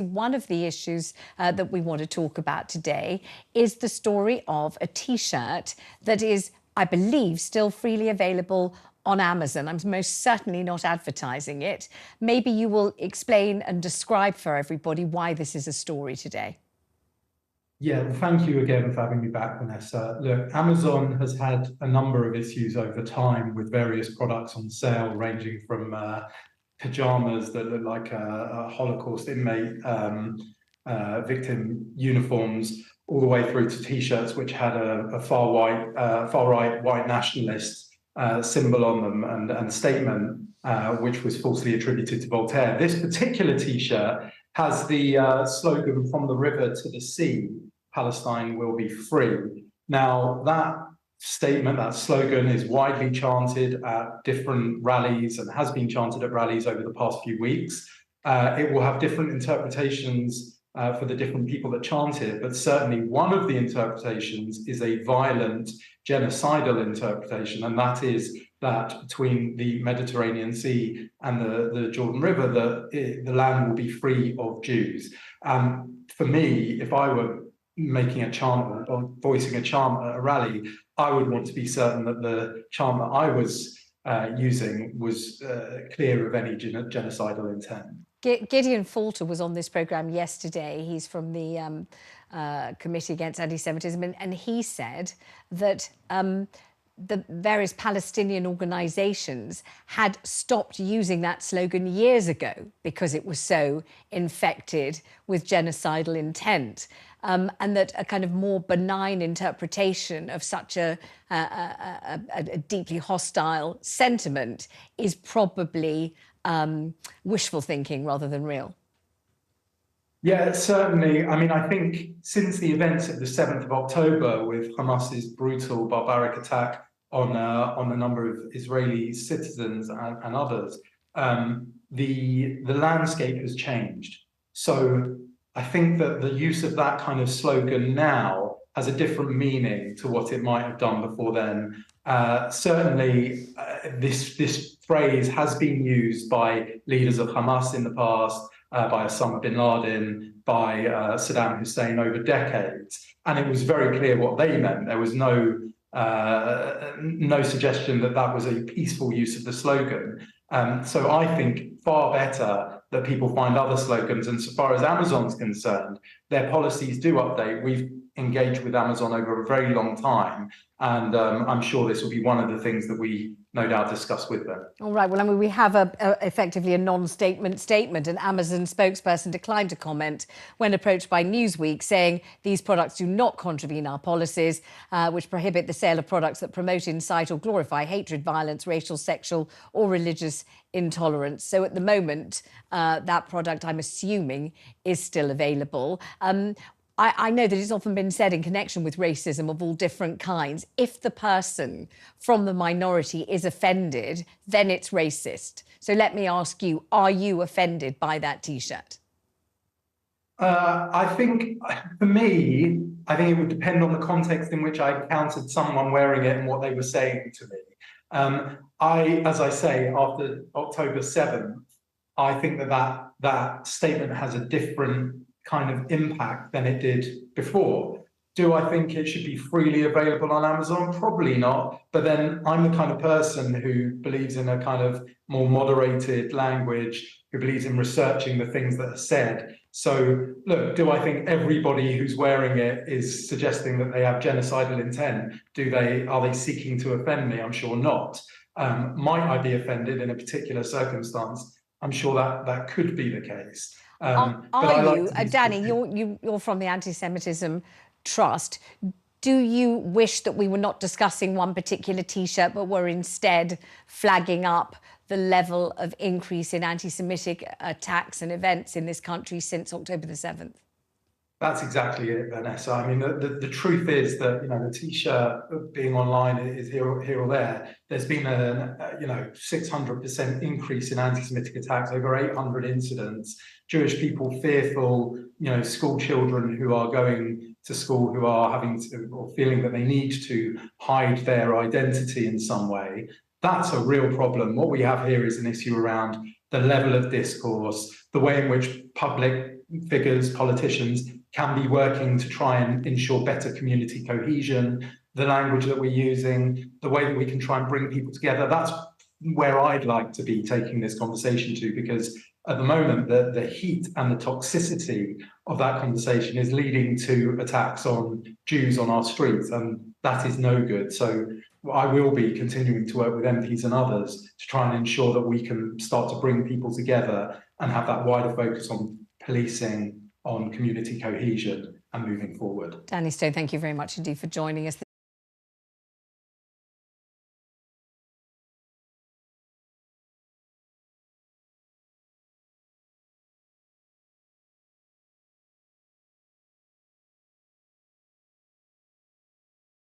One of the issues that we want to talk about today is the story of a T-shirt that is, I believe, still freely available on Amazon. I'm most certainly not advertising it. Maybe you will explain and describe for everybody why this is a story today. Yeah, well, thank you again for having me back, Vanessa. Look, Amazon has had a number of issues over time with various products on sale, ranging from pajamas that look like a Holocaust inmate victim uniforms, all the way through to T-shirts which had a far-right white nationalist symbol on them and statement, which was falsely attributed to Voltaire. This particular T-shirt has the slogan "From the river to the sea, Palestine will be free." Now, that statement, that slogan, is widely chanted at different rallies and has been chanted at rallies over the past few weeks. It will have different interpretations for the different people that chant it, but certainly one of the interpretations is a violent, genocidal interpretation, and that is that between the Mediterranean Sea and the Jordan River, the land will be free of Jews. For me, if I were making a chant or voicing a chant at a rally, I would want to be certain that the chant that I was using was clear of any genocidal intent. Gideon Falter was on this programme yesterday. He's from the Committee Against Antisemitism, and he said that the various Palestinian organisations had stopped using that slogan years ago because it was so infected with genocidal intent, and that a kind of more benign interpretation of such a deeply hostile sentiment is probably wishful thinking rather than real. Yeah, certainly. I mean, I think since the events of the 7th of October with Hamas's brutal, barbaric attack on a number of Israeli citizens and others, the landscape has changed. So I think that the use of that kind of slogan now has a different meaning to what it might have done before then. Certainly, this phrase has been used by leaders of Hamas in the past, by Osama bin Laden, by Saddam Hussein over decades, and it was very clear what they meant. There was no suggestion that that was a peaceful use of the slogan. So I think far better that people find other slogans. And so far as Amazon's concerned, their policies do update. We've engaged with Amazon over a very long time, and I'm sure this will be one of the things that we no doubt discuss with them. All right. Well, I mean, we have effectively a non-statement statement. An Amazon spokesperson declined to comment when approached by Newsweek, saying these products do not contravene our policies, which prohibit the sale of products that promote, incite or glorify hatred, violence, racial, sexual or religious intolerance. So at the moment, that product, I'm assuming, is still available. I know that it's often been said in connection with racism of all different kinds, if the person from the minority is offended, then it's racist. So let me ask you, are you offended by that T-shirt? I think, for me, I think it would depend on the context in which I encountered someone wearing it and what they were saying to me. As I say, after October 7th, I think that statement has a different kind of impact than it did before. Do I think it should be freely available on Amazon? Probably not. But then I'm the kind of person who believes in a kind of more moderated language, who believes in researching the things that are said. So, look, do I think everybody who's wearing it is suggesting that they have genocidal intent? Are they seeking to offend me? I'm sure not. Might I be offended in a particular circumstance? I'm sure that could be the case. Are you, Danny, you're from the Antisemitism Trust. Do you wish that we were not discussing one particular T-shirt, but were instead flagging up the level of increase in anti-Semitic attacks and events in this country since October the 7th? That's exactly it, Vanessa. I mean, the truth is that, the T-shirt being online is here or there. There's been a 600% increase in anti-Semitic attacks, over 800 incidents. Jewish people fearful, school children who are going to school who are having to, or feeling that they need to hide their identity in some way. That's a real problem. What we have here is an issue around the level of discourse, the way in which public figures, politicians, can be working to try and ensure better community cohesion, the language that we're using, the way that we can try and bring people together. That's where I'd like to be taking this conversation to, because at the moment, the heat and the toxicity of that conversation is leading to attacks on Jews on our streets, and that is no good. So I will be continuing to work with MPs and others to try and ensure that we can start to bring people together and have that wider focus on policing, on community cohesion and moving forward. Danny Stone, thank you very much indeed for joining us.